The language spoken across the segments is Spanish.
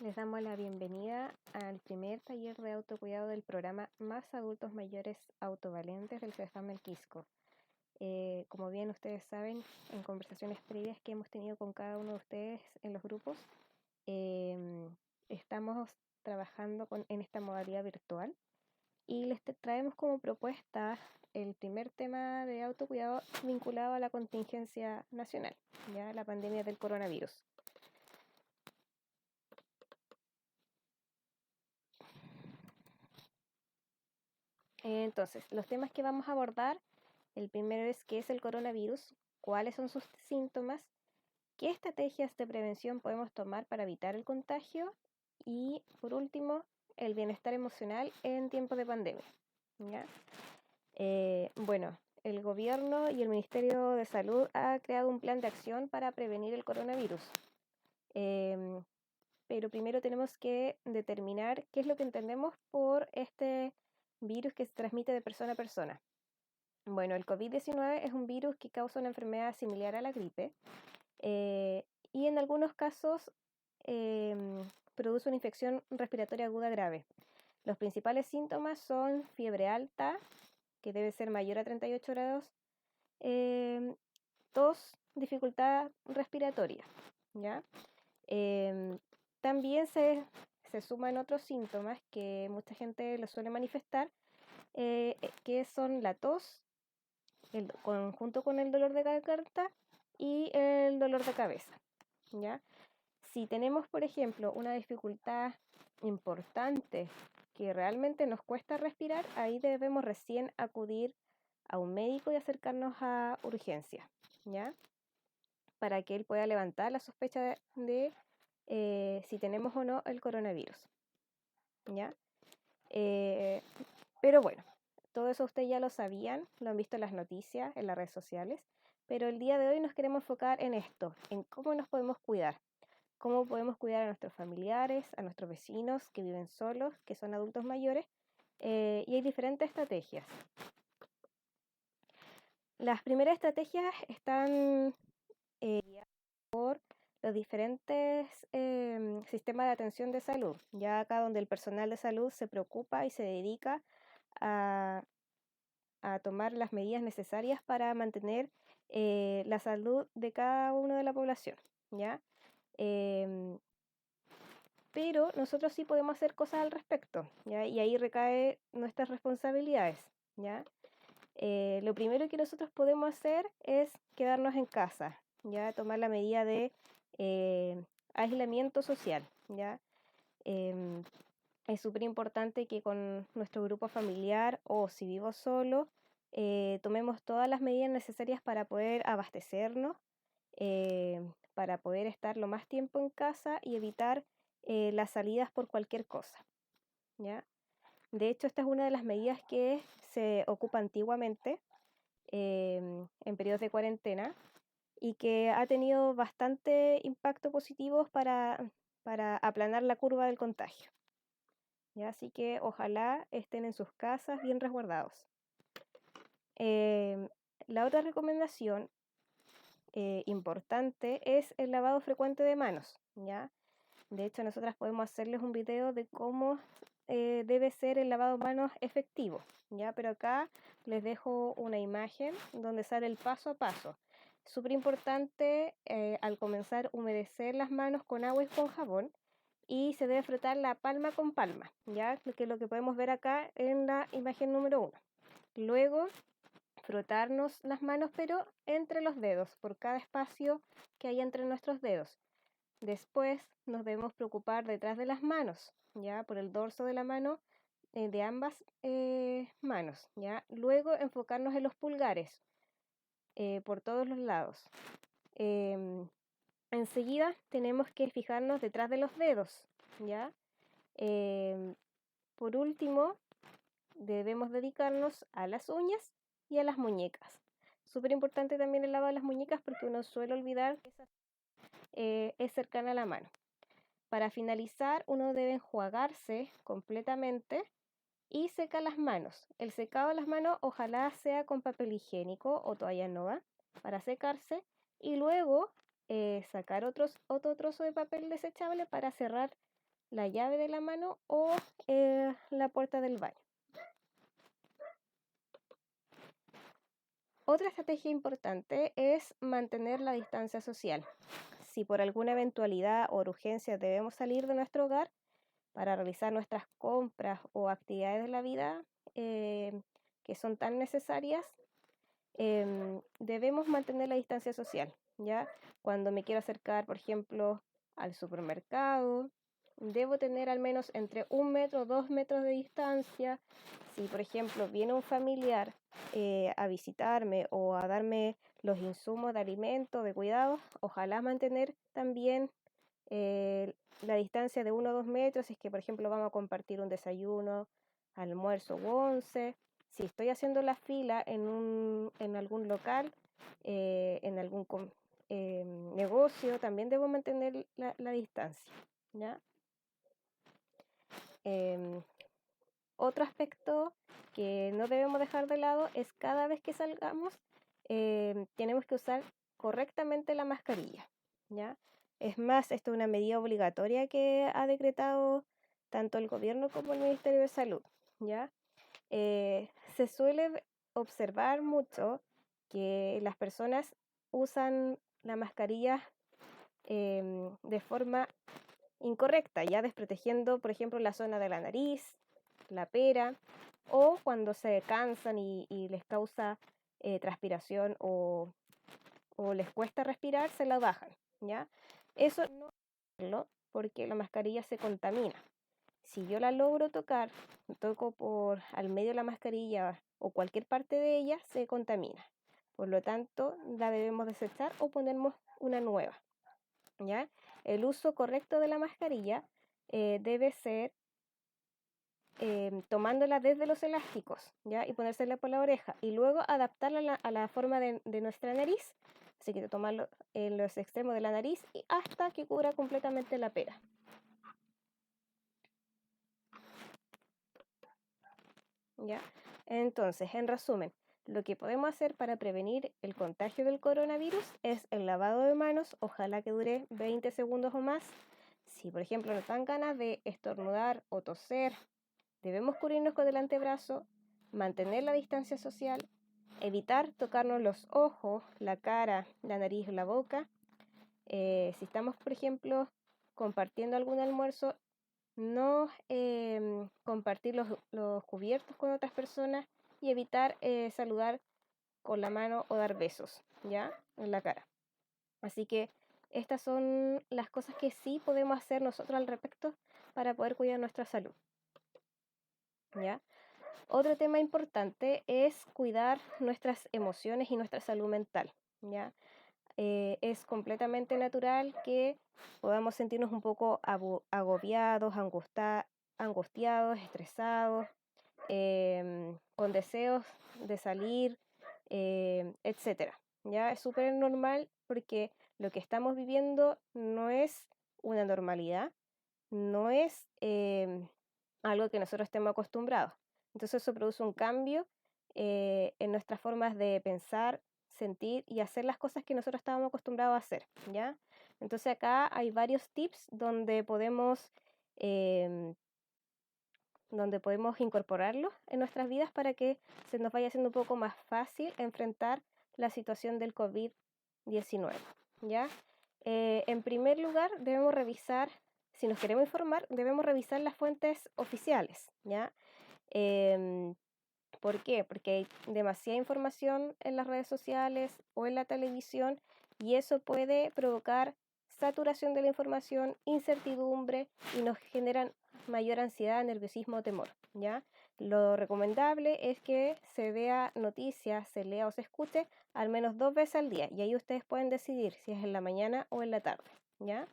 Les damos la bienvenida al primer taller de autocuidado del programa Más Adultos Mayores Autovalentes del CEFAM El Quisco. Como bien ustedes saben, en conversaciones previas que hemos tenido con cada uno de ustedes en los grupos, estamos trabajando en esta modalidad virtual y les traemos como propuesta el primer tema de autocuidado vinculado a la contingencia nacional, ya la pandemia del coronavirus. Entonces, los temas que vamos a abordar, el primero es qué es el coronavirus, cuáles son sus síntomas, qué estrategias de prevención podemos tomar para evitar el contagio y, por último, el bienestar emocional en tiempos de pandemia. ¿Ya? Bueno, el gobierno y el Ministerio de Salud ha creado un plan de acción para prevenir el coronavirus. Pero primero tenemos que determinar qué es lo que entendemos por este virus que se transmite de persona a persona. Bueno, el COVID-19 es un virus que causa una enfermedad similar a la gripe y en algunos casos produce una infección respiratoria aguda grave. Los principales síntomas son fiebre alta, que debe ser mayor a 38 grados, tos, dificultad respiratoria, ¿ya? También se suman otros síntomas que mucha gente lo suele manifestar, que son la tos, junto con el dolor de garganta y el dolor de cabeza, ¿ya? Si tenemos, por ejemplo, una dificultad importante que realmente nos cuesta respirar, ahí debemos recién acudir a un médico y acercarnos a urgencia, ¿ya? Para que él pueda levantar la sospecha de si tenemos o no el coronavirus, ¿ya? Pero bueno, todo eso ustedes ya lo sabían, lo han visto en las noticias, en las redes sociales, pero el día de hoy nos queremos enfocar en esto, en cómo nos podemos cuidar, cómo podemos cuidar a nuestros familiares, a nuestros vecinos que viven solos, que son adultos mayores, y hay diferentes estrategias. Las primeras estrategias están guiadas por los diferentes sistemas de atención de salud, ya acá donde el personal de salud se preocupa y se dedica a tomar las medidas necesarias para mantener la salud de cada uno de la población, ¿ya? Em, pero nosotros sí podemos hacer cosas al respecto, ¿ya? Y ahí recae nuestras responsabilidades, ¿ya? Lo primero que nosotros podemos hacer es quedarnos en casa, ¿ya? Tomar la medida de aislamiento social, ¿ya? Em, es súper importante que con nuestro grupo familiar o si vivo solo, tomemos todas las medidas necesarias para poder abastecernos, para poder estar lo más tiempo en casa y evitar las salidas por cualquier cosa, ¿ya? De hecho, esta es una de las medidas que se ocupa antiguamente en periodos de cuarentena y que ha tenido bastante impacto positivo para aplanar la curva del contagio. ¿Ya? Así que ojalá estén en sus casas bien resguardados. La otra recomendación importante es el lavado frecuente de manos, ¿ya? De hecho, nosotras podemos hacerles un video de cómo debe ser el lavado de manos efectivo, ¿ya? Pero acá les dejo una imagen donde sale el paso a paso. Súper importante al comenzar humedecer las manos con agua y con jabón y se debe frotar la palma con palma, ¿ya? Que es lo que podemos ver acá en la imagen número 1. Luego frotarnos las manos pero entre los dedos, por cada espacio que hay entre nuestros dedos. Después nos debemos preocupar detrás de las manos, ya por el dorso de la mano, de ambas manos, ya. Luego enfocarnos en los pulgares, por todos los lados. Em, Enseguida tenemos que fijarnos detrás de los dedos, ya. Em, por último, debemos dedicarnos a las uñas y a las muñecas. Súper importante también el lavado de las muñecas porque uno suele olvidar que esa es cercana a la mano. Para finalizar, uno debe enjuagarse completamente y secar las manos. El secado de las manos ojalá sea con papel higiénico o toalla nova para secarse y luego sacar otro trozo de papel desechable para cerrar la llave de la mano o la puerta del baño. Otra estrategia importante es mantener la distancia social. Si por alguna eventualidad o urgencia debemos salir de nuestro hogar para realizar nuestras compras o actividades de la vida que son tan necesarias, debemos mantener la distancia social, ¿ya? Cuando me quiero acercar, por ejemplo, al supermercado, debo tener al menos entre 1 metro o 2 metros de distancia. Si, por ejemplo, viene un familiar a visitarme o a darme los insumos de alimento, de cuidado, ojalá mantener también la distancia de 1 o 2 metros. Si es que, por ejemplo, vamos a compartir un desayuno, almuerzo u once. Si estoy haciendo la fila en algún local, en algún negocio, también debo mantener la distancia, ¿ya? Otro aspecto que no debemos dejar de lado es cada vez que salgamos, tenemos que usar correctamente la mascarilla, ¿ya? Es más, esto es una medida obligatoria que ha decretado tanto el gobierno como el Ministerio de Salud, ¿ya? Se suele observar mucho que las personas usan la mascarilla de forma incorrecta, ya desprotegiendo, por ejemplo, la zona de la nariz, la pera, o cuando se cansan y les causa transpiración o les cuesta respirar, se la bajan, ¿ya? Eso no es hacerlo porque la mascarilla se contamina. Si yo la logro tocar, toco por al medio de la mascarilla o cualquier parte de ella, se contamina. Por lo tanto, la debemos desechar o ponernos una nueva, ¿ya? El uso correcto de la mascarilla debe ser tomándola desde los elásticos, ¿ya? Y ponérsela por la oreja y luego adaptarla a la forma de nuestra nariz. Así que tomarlo en los extremos de la nariz y hasta que cubra completamente la pera. ¿Ya? Entonces, en resumen, lo que podemos hacer para prevenir el contagio del coronavirus es el lavado de manos, ojalá que dure 20 segundos o más. Si, por ejemplo, nos dan ganas de estornudar o toser, debemos cubrirnos con el antebrazo, mantener la distancia social, evitar tocarnos los ojos, la cara, la nariz o la boca. Si estamos, por ejemplo, compartiendo algún almuerzo, no compartir los cubiertos con otras personas y evitar saludar con la mano o dar besos, ¿ya? En la cara. Así que estas son las cosas que sí podemos hacer nosotros al respecto para poder cuidar nuestra salud, ¿ya? Otro tema importante es cuidar nuestras emociones y nuestra salud mental, ¿ya? Es completamente natural que podamos sentirnos un poco agobiados, angustiados, estresados, con deseos de salir, etcétera. Ya es súper normal porque lo que estamos viviendo no es una normalidad, no es algo que nosotros estemos acostumbrados. Entonces eso produce un cambio en nuestras formas de pensar, sentir y hacer las cosas que nosotros estábamos acostumbrados a hacer, ¿ya? Entonces acá hay varios tips em, donde podemos incorporarlos en nuestras vidas para que se nos vaya haciendo un poco más fácil enfrentar la situación del COVID-19, ¿ya? En primer lugar, debemos revisar, si nos queremos informar, debemos revisar las fuentes oficiales, ¿ya? Em, ¿Por qué? Porque hay demasiada información en las redes sociales o en la televisión y eso puede provocar saturación de la información, incertidumbre y nos generan mayor ansiedad, nerviosismo o temor, ¿ya? Lo recomendable es que se vea noticias, se lea o se escuche al menos 2 veces al día y ahí ustedes pueden decidir si es en la mañana o en la tarde, ¿ya?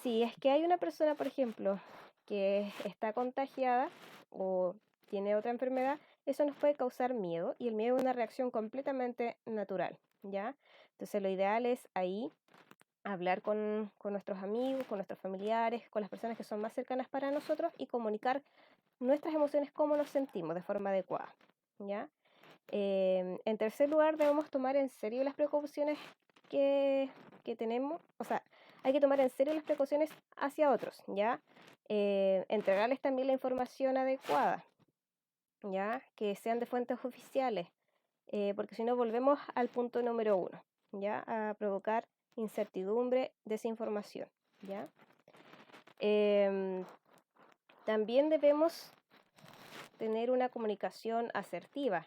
Si es que hay una persona, por ejemplo, que está contagiada o tiene otra enfermedad, eso nos puede causar miedo y el miedo es una reacción completamente natural, ¿ya? Entonces lo ideal es ahí hablar con nuestros amigos, con nuestros familiares, con las personas que son más cercanas para nosotros y comunicar nuestras emociones, cómo nos sentimos de forma adecuada, ¿ya? En tercer lugar, debemos tomar en serio las precauciones que tenemos. O sea, hay que tomar en serio las precauciones hacia otros, ¿ya? Entregarles también la información adecuada, ¿ya? Que sean de fuentes oficiales, porque si no volvemos al punto número uno, ¿ya? A provocar incertidumbre, desinformación, ¿ya? También debemos tener una comunicación asertiva,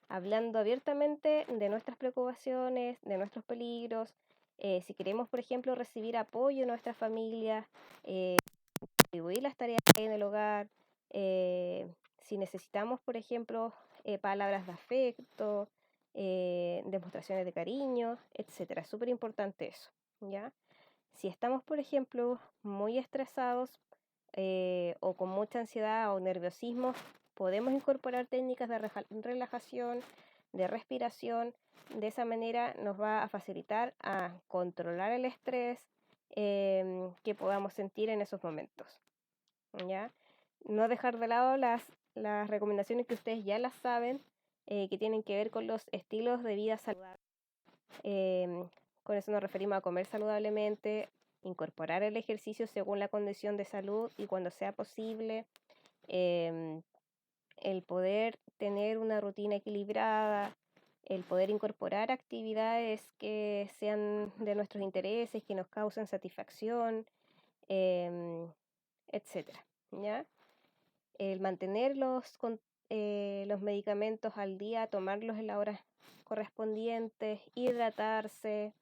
hablando abiertamente de nuestras preocupaciones, de nuestros peligros. Si queremos, por ejemplo, recibir apoyo en nuestra familia, distribuir las tareas en el hogar, si necesitamos, por ejemplo, palabras de afecto, demostraciones de cariño, etcétera. Es súper importante eso, ¿ya? Si estamos, por ejemplo, muy estresados o con mucha ansiedad o nerviosismo, podemos incorporar técnicas de relajación, de respiración. De esa manera nos va a facilitar a controlar el estrés que podamos sentir en esos momentos, ¿ya? No dejar de lado las recomendaciones que ustedes ya las saben, que tienen que ver con los estilos de vida saludables. Con eso nos referimos a comer saludablemente, incorporar el ejercicio según la condición de salud y cuando sea posible, em, el poder tener una rutina equilibrada, el poder incorporar actividades que sean de nuestros intereses, que nos causen satisfacción, em, etcétera, ¿ya? El mantener los medicamentos al día, tomarlos en las horas correspondientes, hidratarse,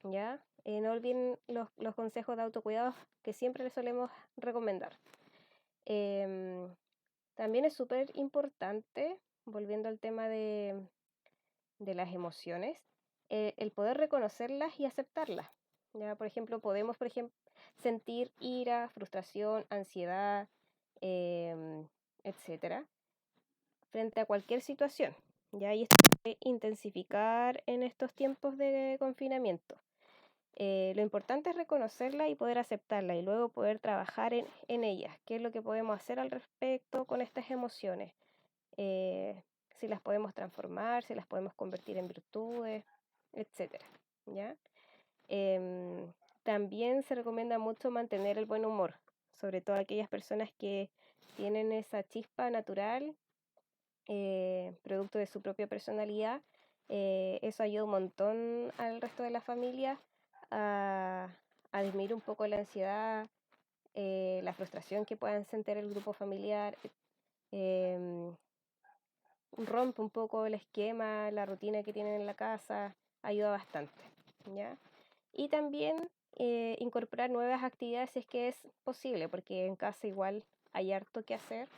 ¿ya? No olviden los consejos de autocuidado que siempre les solemos recomendar. Em, También es súper importante, volviendo al tema de las emociones, el poder reconocerlas y aceptarlas. ¿Ya? Por ejemplo, podemos sentir ira, frustración, ansiedad, em, etcétera, frente a cualquier situación. ¿Ya? Y esto puede intensificar en estos tiempos de confinamiento. Lo importante es reconocerla y poder aceptarla y luego poder trabajar en ellas. ¿Qué es lo que podemos hacer al respecto con estas emociones? Si las podemos transformar, si las podemos convertir en virtudes, etcétera, ¿ya? Em, También se recomienda mucho mantener el buen humor, sobre todo aquellas personas que tienen esa chispa natural, producto de su propia personalidad. Eso ayuda un montón al resto de la familia a, a disminuir un poco la ansiedad, la frustración que puedan sentir el grupo familiar. em, Rompe un poco el esquema, la rutina que tienen en la casa, ayuda bastante, ¿ya? Y también incorporar nuevas actividades si es que es posible, porque en casa igual hay harto que hacer,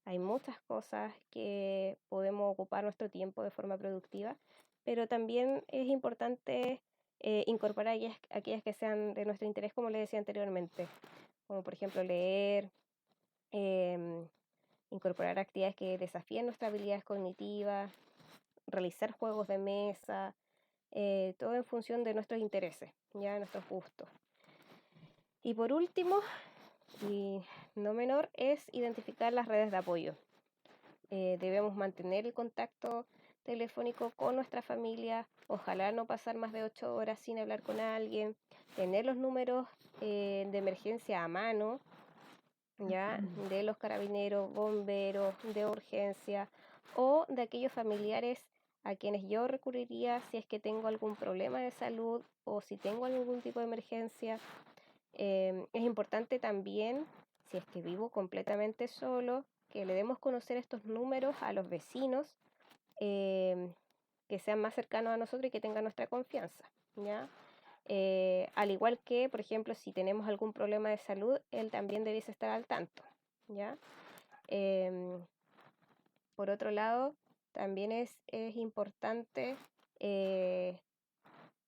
hay muchas cosas que podemos ocupar nuestro tiempo de forma productiva, pero también es importante incorporar aquellas que sean de nuestro interés, como les decía anteriormente, como por ejemplo leer, em, incorporar actividades que desafíen nuestras habilidades cognitivas, realizar juegos de mesa, todo en función de nuestros intereses, ya de nuestros gustos. Y por último, y no menor, es identificar las redes de apoyo. Debemos mantener el contacto telefónico con nuestra familia, ojalá no pasar más de 8 horas sin hablar con alguien, tener los números de emergencia a mano, ya, de los carabineros, bomberos, de urgencia o de aquellos familiares a quienes yo recurriría si es que tengo algún problema de salud o si tengo algún tipo de emergencia. Es importante también, si es que vivo completamente solo, que le demos conocer estos números a los vecinos em, que sean más cercanos a nosotros y que tengan nuestra confianza, ¿ya? Al igual que, por ejemplo, si tenemos algún problema de salud, él también debiese estar al tanto, ¿ya? Em, por otro lado, también es importante eh,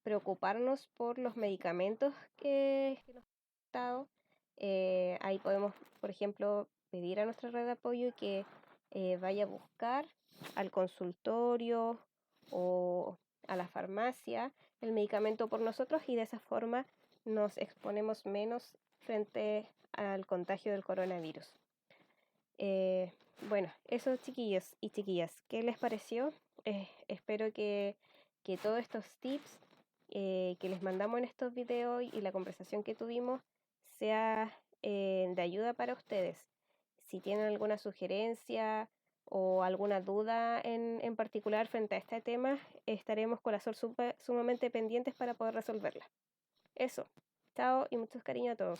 preocuparnos por los medicamentos que nos han dado. Ahí podemos, por ejemplo, pedir a nuestra red de apoyo que vaya a buscar al consultorio o a la farmacia el medicamento por nosotros y de esa forma nos exponemos menos frente al contagio del coronavirus. Eh, bueno, eso chiquillos y chiquillas, ¿qué les pareció? Espero que todos estos tips que les mandamos en estos videos y la conversación que tuvimos sea de ayuda para ustedes. Si tienen alguna sugerencia o alguna duda en particular frente a este tema, estaremos corazón sumamente pendientes para poder resolverla. Eso. Chao y muchos cariños a todos.